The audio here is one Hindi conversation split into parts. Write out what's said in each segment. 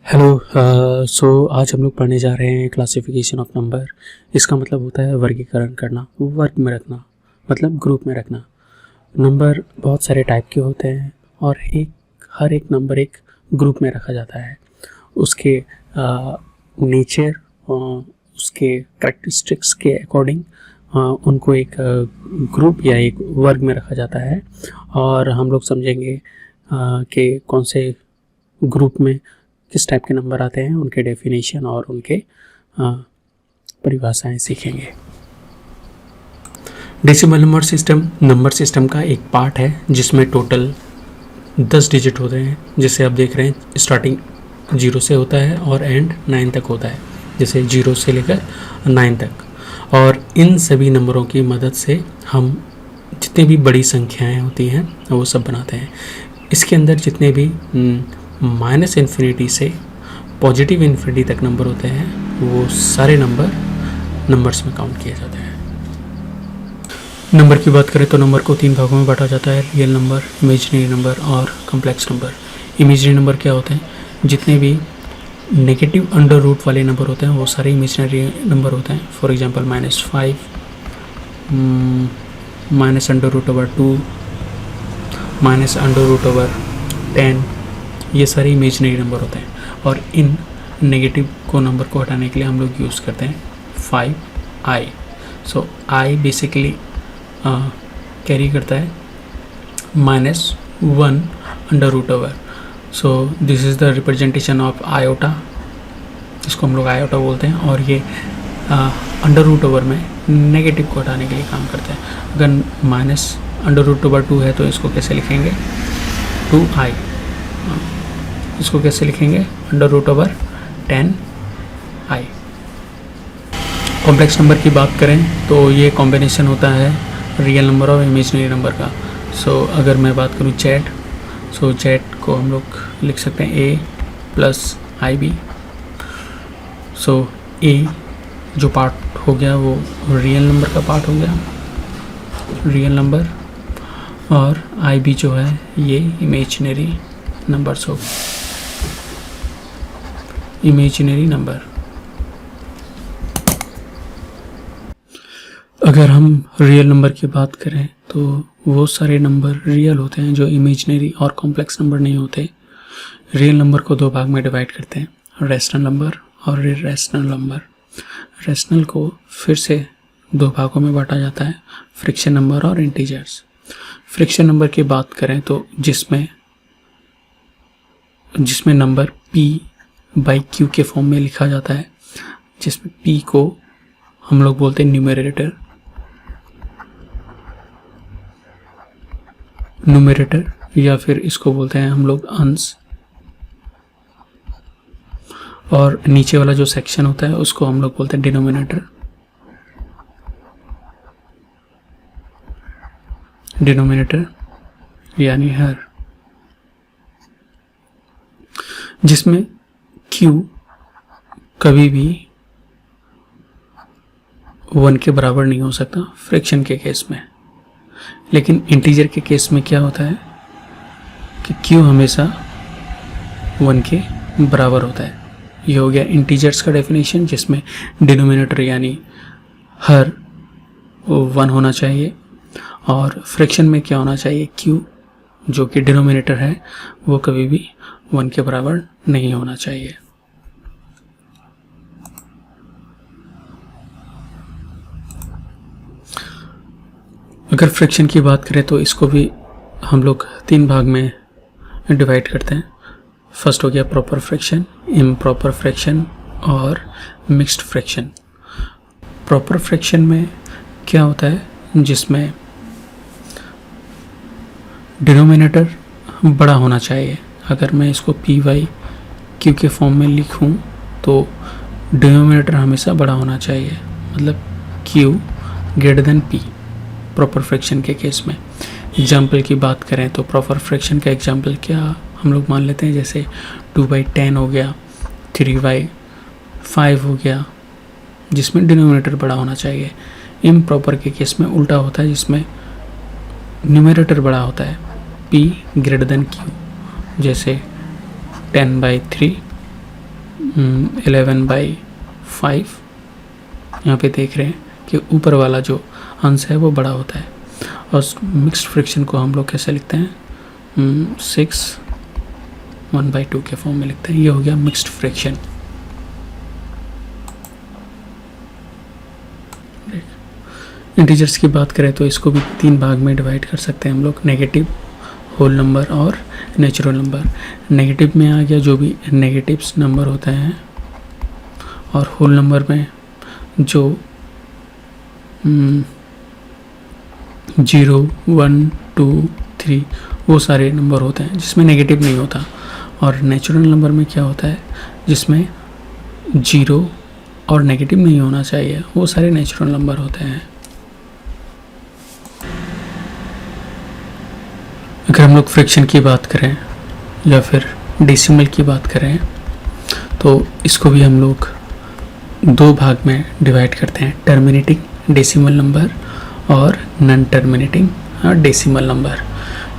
हेलो। आज हम लोग पढ़ने जा रहे हैं क्लासिफिकेशन ऑफ नंबर। इसका मतलब होता है वर्गीकरण करना, वर्ग में रखना, मतलब ग्रुप में रखना। नंबर बहुत सारे टाइप के होते हैं और हर एक नंबर एक ग्रुप में रखा जाता है। उसके नेचर, उसके करेक्टरिस्टिक्स के अकॉर्डिंग उनको एक ग्रुप या एक वर्ग में रखा जाता है। और हम लोग समझेंगे कि कौन से ग्रुप में किस टाइप के नंबर आते हैं, उनके डेफिनेशन और उनके परिभाषाएं सीखेंगे। डेसिमल नंबर सिस्टम का एक पार्ट है जिसमें टोटल 10 डिजिट होते हैं। जैसे आप देख रहे हैं, स्टार्टिंग 0 से होता है और एंड 9 तक होता है, जैसे 0 से लेकर 9 तक। और इन सभी नंबरों की मदद से हम जितनी भी बड़ी संख्याएं होती हैं वो सब बनाते हैं। इसके अंदर जितने भी माइनस इन्फिनिटी से पॉजिटिव इन्फिनिटी तक नंबर होते हैं वो सारे नंबर्स में काउंट किए जाते हैं। नंबर की बात करें तो नंबर को 3 भागों में बांटा जाता है: रियल नंबर, इमेजिनरी नंबर और कॉम्प्लेक्स नंबर। इमेजिनरी नंबर क्या होते हैं? जितने भी नेगेटिव अंडर रूट वाले नंबर होते हैं वो सारे इमेजिनरी नंबर होते हैं। फॉर एग्जांपल -5, -√2, -√10, ये सारे इमेजिनरी नंबर होते हैं। और इन नेगेटिव को नंबर को हटाने के लिए हम लोग यूज़ करते हैं 5i। So i basically carry करता है -1 so this is the representation of iota, इसको हम लोग आयोटा बोलते हैं। और ये √, में नेगेटिव को हटाने के लिए काम करते हैं। अगर -√2 है तो इसको कैसे लिखेंगे? 2i। इसको कैसे लिखेंगे? √10i। कॉम्प्लेक्स नंबर की बात करें तो ये कॉम्बिनेशन होता है रियल नंबर और इमेजिनरी नंबर का। सो अगर मैं बात करूँ Z, सो Z को हम लोग लिख सकते हैं A + IB। सो A जो पार्ट हो गया वो रियल नंबर का पार्ट हो गया, रियल नंबर, और IB जो है ये इमेजिनरी नंबर्स हो, इमेजिनरी नंबर। अगर हम रियल नंबर की बात करें तो वो सारे नंबर रियल होते हैं जो इमेजिनरी और कॉम्प्लेक्स नंबर नहीं होते। रियल नंबर को 2 भाग में डिवाइड करते हैं: रेशनल नंबर और इरेशनल नंबर। रेशनल को फिर से 2 भागों में बांटा जाता है: फ्रैक्शन नंबर और इंटीजर्स। फ्रैक्शन नंबर की बात करें तो जिसमें नंबर p/q के फॉर्म में लिखा जाता है, जिसमें p को हम लोग बोलते हैं न्यूमरेटर, या फिर इसको बोलते हैं हम लोग अंश। और नीचे वाला जो सेक्शन होता है उसको हम लोग बोलते हैं डिनोमिनेटर यानी हर, जिसमें q कभी भी 1 के बराबर नहीं हो सकता फ्रैक्शन के केस में। लेकिन इंटीजर के केस में क्या होता है कि q हमेशा 1 के बराबर होता है। ये हो गया इंटीजर्स का डेफिनेशन, जिसमें डिनोमिनेटर यानी हर 1 होना चाहिए और फ्रैक्शन में क्या होना चाहिए? q जो कि डिनोमिनेटर है वो कभी भी 1 के बराबर नहीं होना चाहिए। अगर फ्रैक्शन की बात करें तो इसको भी हम लोग 3 भाग में डिवाइड करते हैं। फर्स्ट हो गया प्रॉपर फ्रैक्शन, इम्प्रॉपर फ्रैक्शन और मिक्स्ड फ्रैक्शन। प्रॉपर फ्रैक्शन में क्या होता है? जिसमें डिनोमिनेटर बड़ा होना चाहिए। अगर मैं इसको p/q के फॉर्म में लिखूं तो डिनोमिनेटर हमेशा बड़ा होना चाहिए, मतलब q > p प्रॉपर फ्रैक्शन के केस में। एग्जाम्पल की बात करें तो प्रॉपर फ्रैक्शन का एग्जाम्पल क्या हम लोग मान लेते हैं, जैसे 2/10 हो गया, 3/5 हो गया, जिसमें डिनोमिनेटर बड़ा होना चाहिए। इम्प्रॉपर के केस में उल्टा होता है, जिसमें न्यूमरेटर बड़ा होता है, p > q, जैसे 10/3 11/5। यहाँ पे देख रहे हैं कि ऊपर वाला जो अंश है वो बड़ा होता है। और मिक्स्ड फ्रैक्शन को हम लोग कैसे लिखते हैं? 6 1/2 के फॉर्म में लिखते हैं। ये हो गया मिक्स्ड फ्रैक्शन। इंटीजर्स की बात करें तो इसको भी 3 भाग में डिवाइड कर सकते हैं हम लोग, नेगेटिव, होल नंबर और नेचुरल नंबर। नेगेटिव में आ गया जो भी नेगेटिव्स नंबर होते हैं, और होल नंबर में जो 0 1 2 3 वो सारे नंबर होते हैं जिसमें नेगेटिव नहीं होता। और नेचुरल नंबर में क्या होता है? जिसमें 0 और नेगेटिव नहीं होना चाहिए, वो सारे नेचुरल नंबर होते हैं। अगर हम लोग फ्रैक्शन की बात करें या फिर डेसिमल की बात करें तो इसको भी हम लोग 2 भाग में डिवाइड करते हैं, टर्मिनेटिंग डेसिमल नंबर और non terminating decimal number.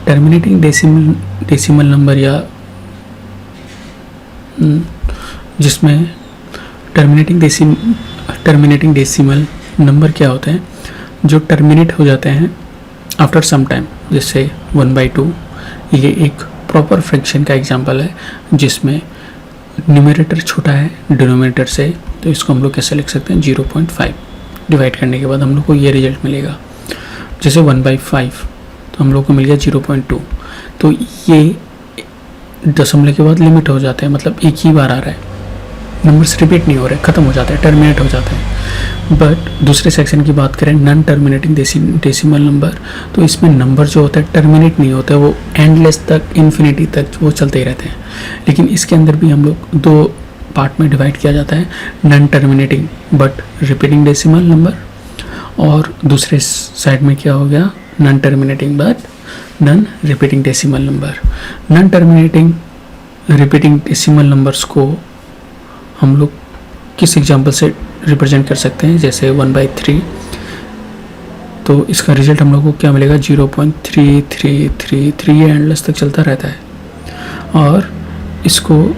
Terminating decimal number या जिसमें टर्मिनेटिंग डेसिमल नंबर क्या होते हैं? जो टर्मिनेट हो जाते हैं आफ्टर सम टाइम, जैसे 1/2। ये एक प्रॉपर फ्रैक्शन का एग्जांपल है जिसमें न्यूमरेटर छोटा है डिनोमिनेटर से, तो इसको हम लोग कैसे लिख सकते हैं? 0.5 डिवाइड करने के बाद हम लोग को ये रिजल्ट मिलेगा। जैसे 1/5 तो हम लोग को मिल गया 0.2। तो ये दशमलव के बाद लिमिट हो जाते हैं, मतलब एक ही बार आ रहा है, नंबर्स रिपीट नहीं हो रहे, ख़त्म हो जाते हैं, टर्मिनेट हो जाते हैं। बट दूसरे सेक्शन की बात करें, नॉन टर्मिनेटिंग डेसिमल नंबर, तो इसमें नंबर जो होता है टर्मिनेट नहीं होता है, वो एंडलेस तक, इन्फिनिटी तक वो चलते ही रहते हैं। लेकिन इसके अंदर भी हम लोग 2 पार्ट में डिवाइड किया जाता है, non terminating but repeating decimal number, और दूसरे साइड में क्या हो गया? Non terminating but non repeating decimal number. Non terminating repeating decimal numbers को हम लोग किस एग्जाम्पल से रिप्रेजेंट कर सकते हैं? जैसे 1/3, तो इसका रिजल्ट हम लोग को क्या मिलेगा? 0.3333। ये एंडलेस तक चलता रहता है। और इसको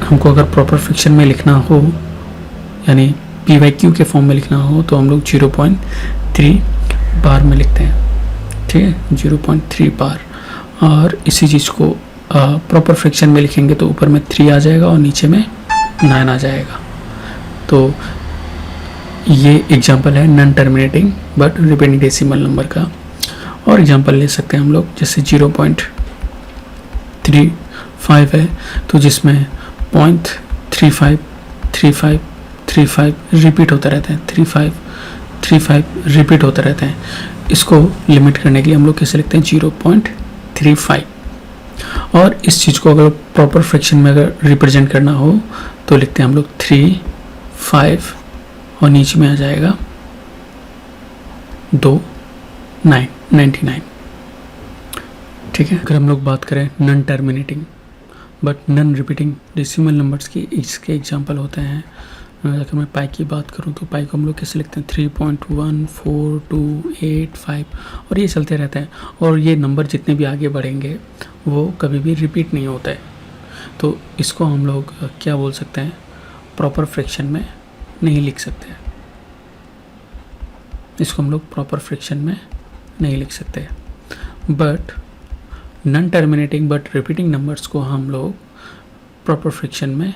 हमको अगर प्रॉपर फ्रैक्शन में लिखना हो, यानी PYQ के फॉर्म में लिखना हो, तो हम लोग 0.3 बार में लिखते हैं, ठीक है, 0.3 बार। और इसी चीज़ को प्रॉपर फ्रैक्शन में लिखेंगे तो ऊपर में 3 आ जाएगा और नीचे में 9 आ जाएगा। तो ये एग्जांपल है non terminating but repeating decimal number का। और एग्जांपल ले सकते हैं हम लोग, जैसे 0.35 है, तो जिसमें 0.353535 रिपीट होता रहता है, 3535 रिपीट होता रहता है। इसको लिमिट करने के लिए हम लोग कैसे लिखते हैं? 0.35। और इस चीज़ को अगर प्रॉपर फ्रैक्शन में अगर रिप्रेजेंट करना हो तो लिखते हैं हम लोग 3 5 और नीचे में आ जाएगा 2 9 99, ठीक है। अगर हम लोग बात करें non terminating but non repeating decimal numbers की, इसके एग्जांपल होते हैं। अगर मैं पाई की बात करूं तो पाई को हम लोग कैसे लिखते हैं? 3.14285 और ये चलते रहता है। और ये नंबर जितने भी आगे बढ़ेंगे वो कभी भी रिपीट नहीं होता है, तो इसको हम लोग क्या बोल सकते हैं? प्रॉपर फ्रैक्शन में नहीं लिख सकते, इसको हम लोग प्रॉपर फ्रैक्शन में नहीं लिख सकते। But non terminating but repeating numbers को हम लोग प्रॉपर फ्रैक्शन में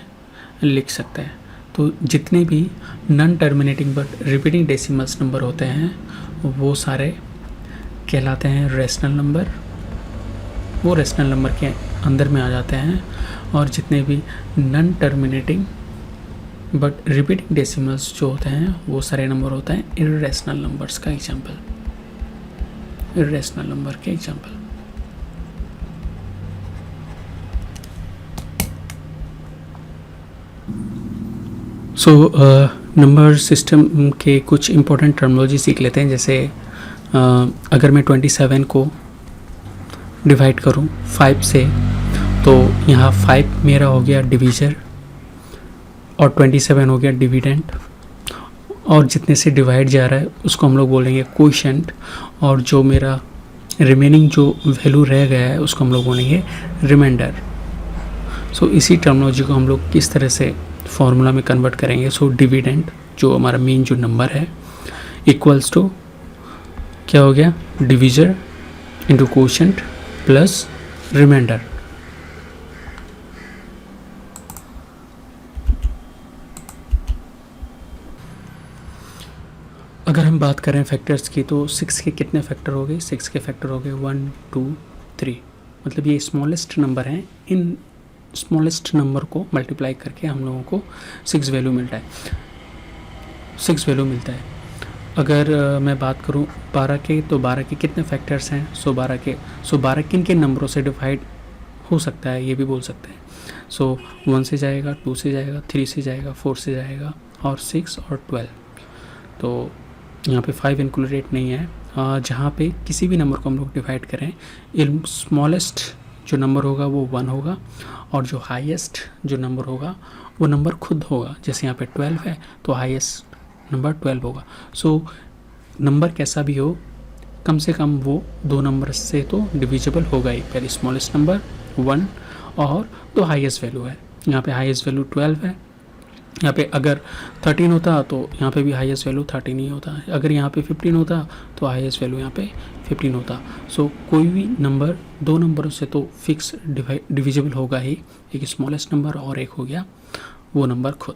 लिख सकते हैं। तो जितने भी non terminating but repeating decimals number होते हैं वो सारे कहलाते हैं रेशनल नंबर, वो रेशनल नंबर के अंदर में आ जाते हैं। और जितने भी non terminating but repeating decimals जो होते हैं वो सारे नंबर होते हैं इर्रेशनल नंबर्स का एग्जांपल, इर्रेशनल नंबर के एग्जांपल। नंबर सिस्टम के कुछ इंपॉर्टेंट टर्मिनोलॉजी सीख लेते हैं। जैसे अगर मैं 27 को डिवाइड करूं 5 से, तो यहाँ 5 मेरा हो गया डिवीज़र और 27 हो गया डिविडेंड, और जितने से डिवाइड जा रहा है उसको हम लोग बोलेंगे कोएफिशिएंट, और जो मेरा रिमेनिंग जो वैल्यू रह गया है उसको हम लोग बोलेंगे रिमाइंडर। सो इसी टर्मिनोलॉजी को हम लोग किस तरह से फॉर्मूला में कन्वर्ट करेंगे. सो डिविडेंड जो हमारा मेन जो नंबर है इक्वल्स टू क्या हो गया, divisor into quotient plus remainder. अगर हम बात करें फैक्टर्स की तो 6 के कितने फैक्टर हो गए, 6 के फैक्टर हो गए 1 2 3. मतलब ये स्मॉलेस्ट नंबर हैं. इन स्मॉलेस्ट नंबर को मल्टीप्लाई करके हम लोगों को 6 वैल्यू मिलता है, 6 वैल्यू मिलता है. अगर मैं बात करूं 12 के, तो 12 के कितने फैक्टर्स हैं. 12 किन किन नंबरों से डिवाइड हो सकता है ये भी बोल सकते हैं. 1 से जाएगा, 2 से जाएगा, 3 से जाएगा, 4 से जाएगा और 6 और 12. तो यहाँ पे 5 इंक्लूडेड नहीं है. जहाँ पे किसी भी नंबर को हम लोग डिवाइड करें, स्मॉलेस्ट जो नंबर होगा वो 1 होगा और जो हाईएस्ट जो नंबर होगा वो नंबर खुद होगा. जैसे यहाँ पे 12 है तो हाईएस्ट नंबर 12 होगा. नंबर कैसा भी हो, कम से कम वो 2 नंबर से तो डिविजिबल होगा ही. पहले स्मॉलेस्ट नंबर 1 और तो हाईएस्ट वैल्यू है. यहाँ पे हाईएस्ट वैल्यू 12 है. यहाँ पे अगर 13 होता तो यहाँ पे भी हाईएस्ट वैल्यू 13 ही होता. अगर यहाँ पे 15 होता तो हाईएस्ट वैल्यू यहाँ पे 15 होता. कोई भी नंबर 2 नंबरों से तो फिक्स डिविजिबल होगा ही. एक स्मॉलेस्ट नंबर और एक हो गया वो नंबर खुद.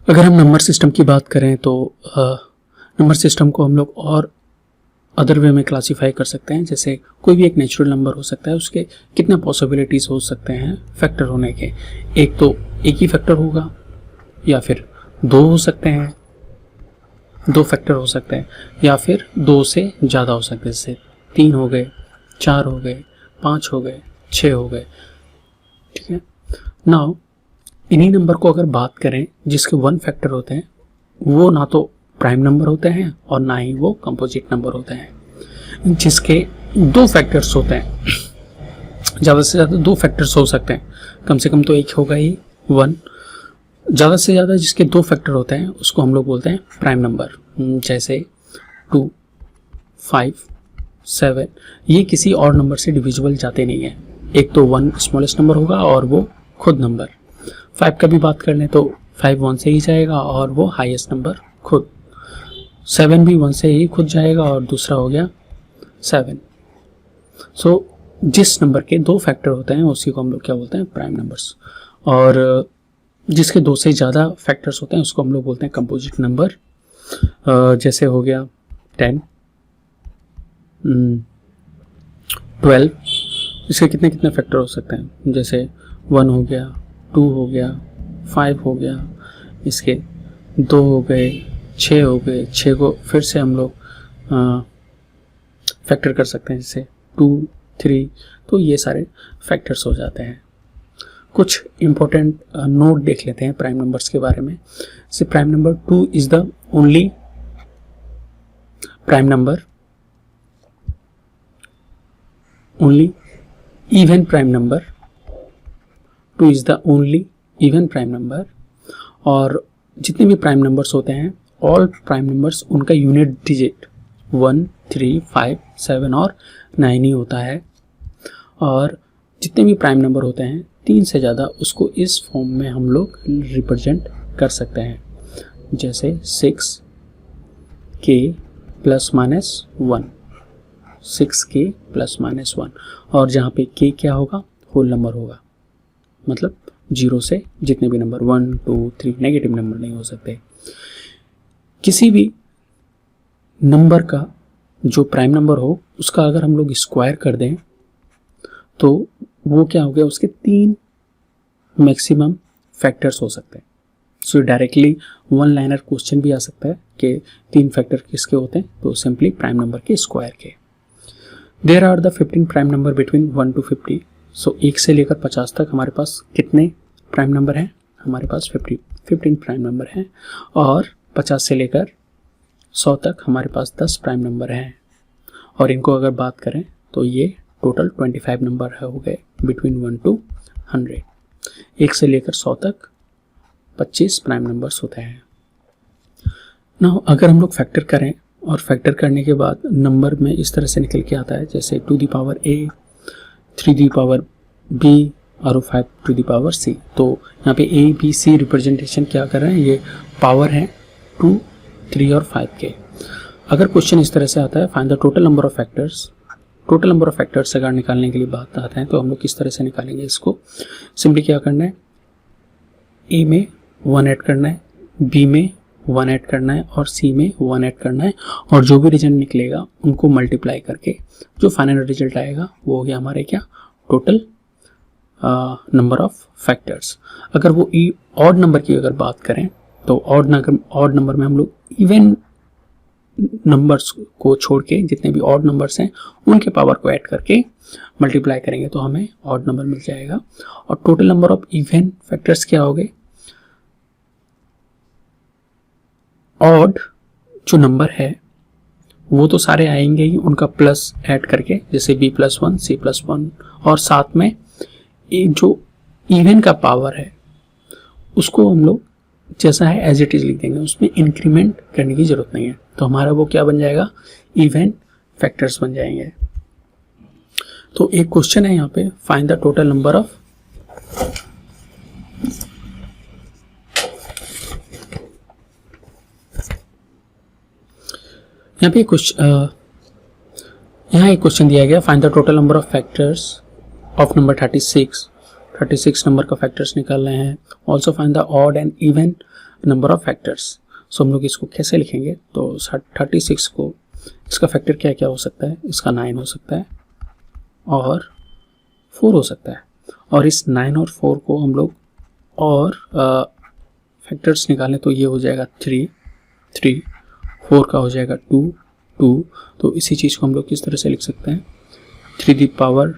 अगर हम नंबर सिस्टम की बात करें तो नंबर सिस्टम को हम लोग और अदर वे में क्लासीफाई कर सकते हैं. जैसे कोई भी एक नेचुरल नंबर हो सकता है, उसके कितने पॉसिबिलिटीज़ हो सकते हैं फैक्टर होने के. एक तो एक ही फैक्टर होगा या फिर 2 हो सकते हैं, 2 फैक्टर हो सकते हैं या फिर 2 से ज़्यादा हो सकते हैं. जैसे 3 हो गए, 4 हो गए, 5 हो गए, 6 हो गए. ठीक है. नाउ इन्हीं नंबर को अगर बात करें जिसके 1 फैक्टर होते हैं, वो ना तो प्राइम नंबर होते हैं और ना ही वो कंपोजिट नंबर होते हैं. जिसके 2 फैक्टर्स होते हैं, ज़्यादा से ज़्यादा 2 फैक्टर्स हो सकते हैं, कम से कम तो एक होगा ही 1. ज़्यादा से ज़्यादा जिसके 2 फैक्टर होते हैं उसको हम लोग बोलते हैं प्राइम नंबर. जैसे 2 5 7 ये किसी और नंबर से डिविजिबल जाते नहीं हैं. एक तो 1 स्मॉलेस्ट नंबर होगा और वो खुद नंबर. 5 का भी बात कर लें तो 5 1 से ही जाएगा और वो हाईएस्ट नंबर खुद. 7 भी 1 से ही खुद जाएगा और दूसरा हो गया 7. जिस नंबर के 2 फैक्टर होते हैं उसी को हम लोग क्या बोलते हैं, प्राइम नंबर्स. और जिसके 2 से ज़्यादा फैक्टर्स होते हैं उसको हम लोग बोलते हैं कंपोजिट नंबर. जैसे हो गया 10 12. इसके कितने कितने फैक्टर हो सकते हैं. जैसे 1 हो गया, 2 हो गया, 5 हो गया, इसके 2 हो गए, 6 हो गए. 6 को फिर से हम लोग फैक्टर कर सकते हैं, जैसे 2 3. तो ये सारे फैक्टर्स हो जाते हैं. कुछ इम्पोर्टेंट नोट देख लेते हैं प्राइम नंबर्स के बारे में. जैसे prime number 2 is the only prime number, only even prime number. 2 is the only even prime number. और जितने भी प्राइम नंबर्स होते हैं, ऑल प्राइम नंबर्स उनका यूनिट डिजिट 1 3 5 7 और 9 ही होता है. और जितने भी प्राइम नंबर होते हैं 3 से ज़्यादा, उसको इस फॉर्म में हम लोग रिप्रेजेंट कर सकते हैं. जैसे 6 k plus minus 1, 6k plus minus 1. और जहाँ पे k क्या होगा, होल नंबर होगा. मतलब 0 से जितने भी नंबर 1 2 3 नेगेटिव नंबर नहीं हो सकते. किसी भी नंबर का जो प्राइम नंबर हो उसका अगर हम लोग स्क्वायर कर दें तो वो क्या हो गया, उसके 3 मैक्सिमम फैक्टर्स हो सकते हैं. सो डायरेक्टली 1 लाइनर क्वेश्चन भी आ सकता है कि 3 फैक्टर किसके होते हैं, तो सिंपली प्राइम नंबर के स्क्वायर के. There are the 15 prime number between 1 to 50. So 1 से लेकर 50 तक हमारे पास कितने प्राइम नंबर हैं, हमारे पास 15 प्राइम नंबर हैं. और 50 से लेकर 100 तक हमारे पास 10 प्राइम नंबर हैं. और इनको अगर बात करें तो ये टोटल 25 नंबर हो गए बिटवीन 1 to 100. 1 से लेकर 100 तक 25 प्राइम नंबर्स होते हैं. नाउ अगर हम लोग फैक्टर करें और फैक्टर करने के बाद नंबर में इस तरह से निकल के आता है, जैसे 2 the power a, 3 the power b और 5 टू दी पावर c। तो यहाँ पे a, b, c रिप्रेजेंटेशन क्या कर रहे हैं, ये पावर है 2, 3 और 5 के। अगर क्वेश्चन इस तरह से आता है, find the total number of factors, total number of factors अगर निकालने के लिए बात आते हैं तो हम लोग किस तरह से निकालेंगे इसको। सिंपली क्या करना है, a में 1 ऐड करना है, b में 1 ऐड करना है और c में 1 ऐड करना है, और जो भी रिजल्ट निकलेगा उनको मल्टीप्लाई करके जो फाइनल रिजल्ट आएगा वो हो गया हमारे क्या, टोटल नंबर ऑफ फैक्टर्स। अगर वो ऑड नंबर की अगर बात करें तो ऑड नंबर में हम लोग इवन नंबर्स को छोड़ के जितने भी ऑड नंबर्स हैं उनके पावर को ऐड करके मल्टीप्लाई करेंगे तो हमें ऑड नंबर मिल जाएगा। और total number of even factors क्या हो गए, ऑड जो नंबर है वो तो सारे आएंगे ही, उनका प्लस ऐड करके, जैसे b+1, c+1, और साथ में जो इवन का पावर है उसको हम लोग जैसा है एज इट इज लिख देंगे, उसमें इंक्रीमेंट करने की जरूरत नहीं है। तो हमारा वो क्या बन जाएगा, इवन फैक्टर्स बन जाएंगे। तो एक क्वेश्चन है यहाँ पे, find the total number of यहाँ पे यहाँ एक क्वेश्चन दिया गया, find the total number of factors of number 36 number का फैक्टर्स निकाल रहे हैं। Also find the odd and even number of factors. So हम लोग इसको कैसे लिखेंगे, तो 36 को इसका फैक्टर क्या क्या हो सकता है, इसका 9 हो सकता है और 4 हो सकता है, और इस 9 और 4 को हम लोग और फैक्टर्स निकालें तो ये हो जाएगा 3, 4 का हो जाएगा 2, तो इसी चीज़ को हम लोग किस तरह से लिख सकते हैं, 3 दी पावर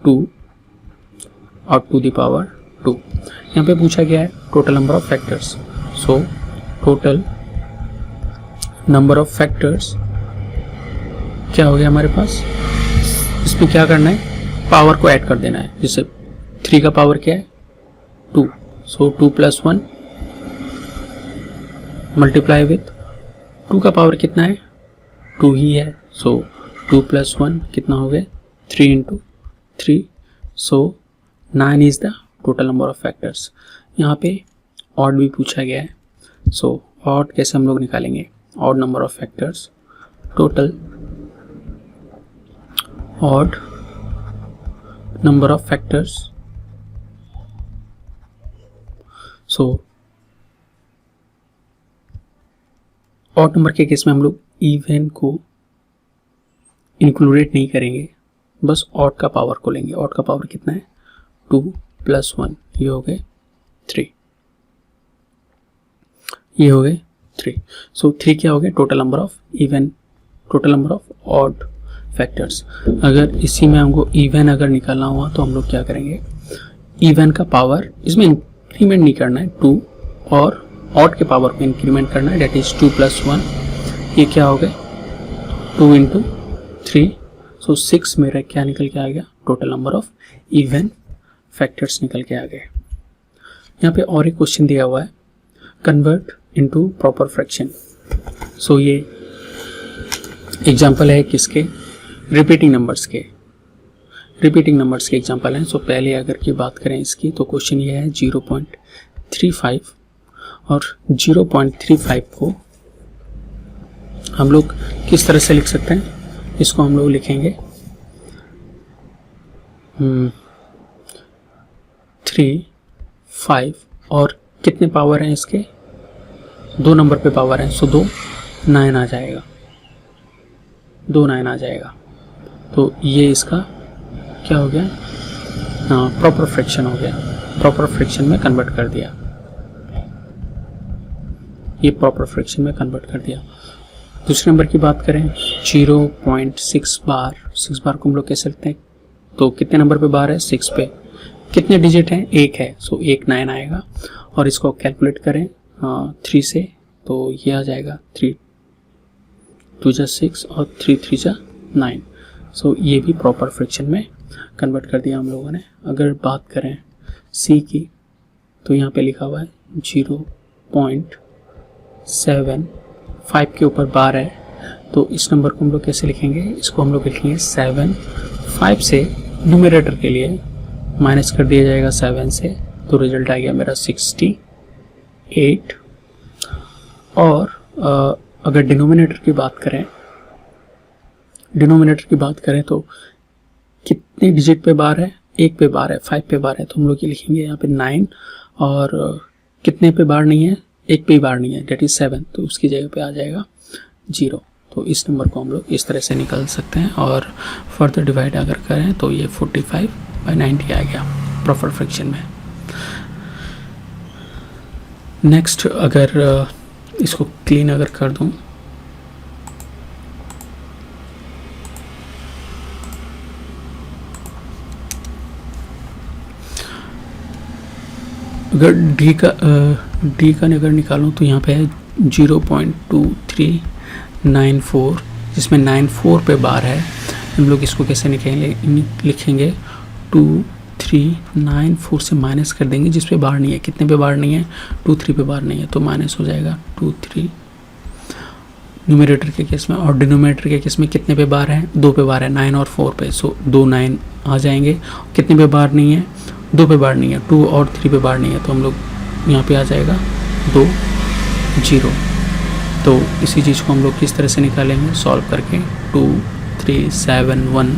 2 और 2 दी पावर 2। यहाँ पे पूछा गया है total number of factors. So total number of factors क्या हो गया हमारे पास, इसमें क्या करना है, पावर को ऐड कर देना है। जैसे 3 का पावर क्या है 2, सो 2 + 1 मल्टीप्लाई विथ 2 का पावर कितना है 2 ही है, सो 2 + 1 कितना हो गया 3 × 3, सो 9 is the total number of factors. यहाँ पे ऑड भी पूछा गया है, सो ऑड कैसे हम लोग निकालेंगे, odd number of factors, total odd number of factors. So odd number के केस में हम लोग इवन को इंक्लूडेड नहीं करेंगे, बस ऑड का पावर को लेंगे। ऑड का पावर कितना है 2 + 1, ये हो गए 3, ये हो गए 3। सो 3 क्या हो गया, total number of even, total number of odd factors. अगर इसी में हमको इवन अगर निकालना हुआ तो हम लोग क्या करेंगे, इवन का पावर इसमें इंक्रीमेंट नहीं करना है 2, और ऑड के पावर को इंक्रीमेंट करना है, डेट इज 2 + 1, ये क्या हो गए 2 × 3, सो 6 मेरा क्या निकल के आ गया, total number of even factors निकल के आ गए। यहाँ पे और एक क्वेश्चन दिया हुआ है, कन्वर्ट इनटू प्रॉपर फ्रैक्शन। सो ये एग्जांपल है किसके, रिपीटिंग नंबर्स के एग्जांपल हैं। सो पहले अगर की बात करें इसकी, तो क्वेश्चन ये है 0.35, और 0.35 को हम लोग किस तरह से लिख सकते हैं, इसको हम लोग लिखेंगे 3, 5, और कितने पावर हैं इसके, 2 नंबर पे पावर है, सो 2 9 आ जाएगा, 2 9 आ जाएगा। तो ये इसका क्या हो गया, हाँ प्रॉपर फ्रैक्शन हो गया, प्रॉपर फ्रैक्शन में कन्वर्ट कर दिया, ये प्रॉपर फ्रैक्शन में कन्वर्ट कर दिया। दूसरे नंबर की बात करें 0.6 बार, 6 बार को हम लोग कैसे लिखते हैं, तो कितने नंबर पे बार है 6 पे, कितने डिजिट हैं 1 है, सो 1 9 आएगा। और इसको कैलकुलेट करें 3 से, तो ये आ जाएगा 3 2 × 6 और 3 3 × 9, सो ये भी प्रॉपर फ्रैक्शन में कन्वर्ट कर दिया हम लोगों ने। अगर बात करें सी की, तो यहाँ पे लिखा हुआ है 0.75 के ऊपर बार है, तो इस नंबर को हम लोग कैसे लिखेंगे, इसको हम लोग लिखेंगे 7, 5 से न्यूमरेटर के लिए माइनस कर दिया जाएगा 7 से, तो रिजल्ट आ गया मेरा 68। और अगर डिनोमिनेटर की बात करें तो कितने डिजिट पे बार है, 1 पे बार है, 5 पे बार है, तो हम लोग ये लिखेंगे यहाँ पे 9। और कितने पे बार नहीं है, 1 पे ही बार नहीं है, डेट इज 7, तो उसकी जगह पे आ जाएगा 0। तो इस नंबर को हम लोग इस तरह से निकाल सकते हैं। और फर्दर डिवाइड अगर करें तो ये 45/90 आ गया प्रॉपर फ्रैक्शन में। नेक्स्ट अगर इसको क्लीन अगर कर दूं, अगर डी का अगर निकालूं तो यहाँ पे है 0.2394, जिसमें 94 पे बार है। हम लोग इसको कैसे लिखेंगे 2394 से माइनस कर देंगे जिस पे बार नहीं है। कितने पे बार नहीं है, 23 पे बार नहीं है, तो माइनस हो जाएगा 23 न्यूमरेटर के केस में। और डिनोमिनेटर के केस में कितने पे बार है, 2 पे बार है, 9 और 4 पे, सो 2 9 आ जाएंगे। कितने पे बार नहीं है, 2 पे बार नहीं है, 2 और 3 पे बार नहीं है, तो हम लोग यहाँ पे आ जाएगा 2 0। तो इसी चीज़ को हम लोग किस तरह से निकालेंगे, सॉल्व करके 2 3 7 1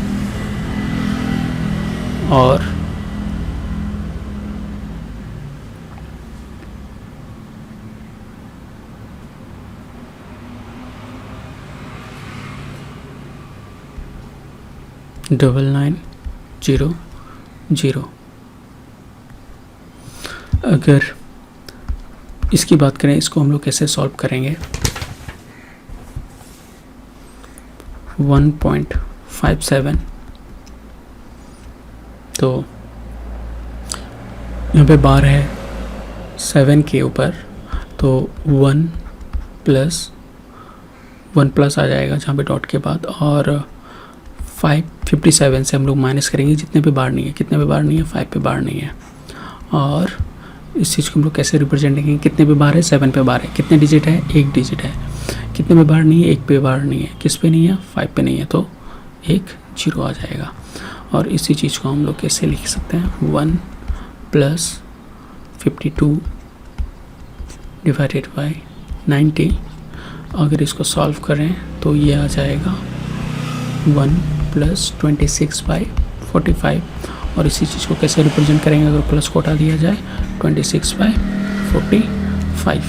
और डबल 9 0 0। अगर इसकी बात करें, इसको हम लोग कैसे सॉल्व करेंगे, 1.57, तो यहाँ पे बार है 7 के ऊपर, तो 1 प्लस आ जाएगा जहाँ पे डॉट के बाद। और 57 से हम लोग माइनस करेंगे जितने पे बार नहीं है। कितने पे बार नहीं है, 5 पे बार नहीं है। और इस चीज़ को हम लोग कैसे रिप्रेजेंट करेंगे, कितने पे बार है, 7 पे बार है। कितने डिजिट है, 1 डिजिट है। कितने पे बार नहीं है, 1 पे बार नहीं है। किस पे नहीं है, 5 पे नहीं है, तो 1 0 आ जाएगा। और इसी चीज़ को हम लोग कैसे लिख सकते हैं, 1 + 52 डिवाइडेड बाई 90। अगर इसको सॉल्व करें तो ये आ जाएगा 1 + 26/45। और इसी चीज़ को कैसे रिप्रेजेंट करेंगे, अगर प्लस को हटा दिया जाए, 26/45।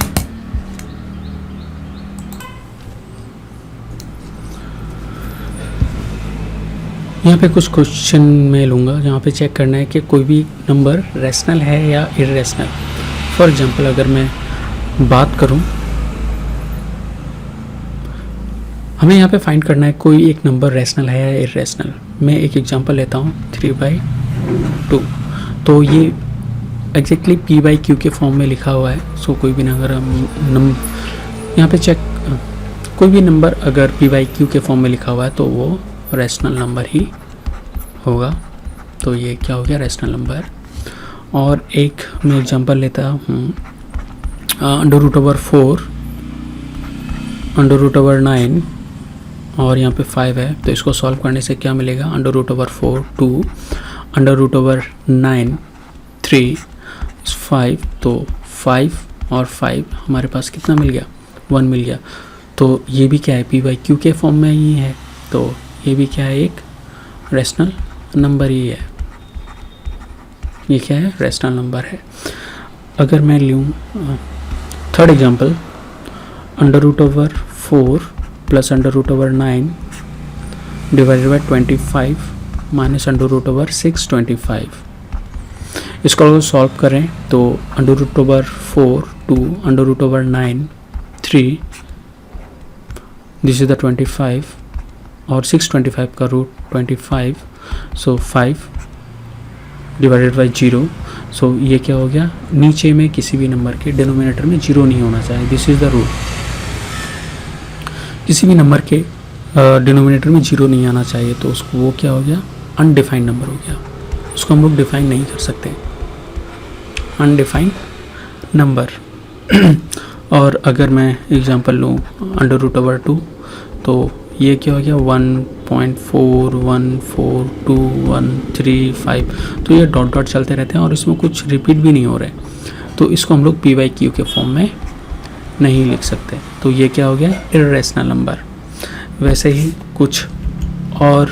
यहाँ पे कुछ क्वेश्चन मैं लूँगा जहाँ पे चेक करना है कि कोई भी नंबर रैशनल है या इरेशनल। फॉर एग्जांपल अगर मैं बात करूँ, हमें यहाँ पे फाइंड करना है कोई एक नंबर रैशनल है या इरेशनल। मैं एक एग्जांपल लेता हूँ 3/2। तो ये एग्जैक्टली p/q के फॉर्म में लिखा हुआ है। सो कोई भी अगर हम यहाँ पे चेक, कोई भी नंबर अगर p/q के फॉर्म में लिखा हुआ है तो वो रैशनल नंबर ही होगा। तो ये क्या हो गया, रैशनल नंबर। और एक मैं एग्जांपल लेता हूँ √4 √9 और यहाँ पे 5 है। तो इसको सॉल्व करने से क्या मिलेगा, √4 2 √9 3 5। तो 5 और 5 हमारे पास कितना मिल गया, 1 मिल गया। तो ये भी क्या है, p/q के फॉर्म में ही है। तो ये भी क्या है, एक रैशनल नंबर ही है। ये क्या है, रैशनल नंबर है। अगर मैं लूँ third example, √4 + √9 divided by 25 minus √6 25। इसको अगर सॉल्व करें तो √4 2 √9 3, दिस इज द 25 और 625 का रूट 25, सो 5 डिवाइडेड बाई 0। सो ये क्या हो गया, नीचे में किसी भी नंबर के डिनोमिनेटर में 0 नहीं होना चाहिए। This is the rule. किसी भी नंबर के डिनोमिनेटर में 0 नहीं आना चाहिए, तो उसको वो क्या हो गया, अनडिफाइंड नंबर हो गया। उसको हम लोग डिफाइन नहीं कर सकते, अनडिफाइंड नंबर। और अगर मैं एग्जांपल लूँ √2, तो ये क्या हो गया 1.414213 तो ये डॉट डॉट चलते रहते हैं और इसमें कुछ रिपीट भी नहीं हो रहे, तो इसको हम लोग PYQ के फॉर्म में नहीं लिख सकते। तो ये क्या हो गया इर्रेशनल नंबर। वैसे ही कुछ और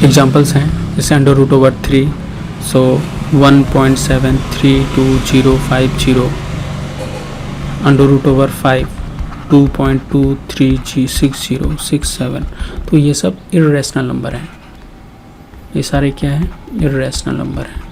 एग्जांपल्स हैं, जैसे √3, सो 1.732050, √5 2.23G6067, तो ये सब इर्रेशनल नंबर हैं। ये सारे क्या हैं इर्रेशनल नंबर हैं।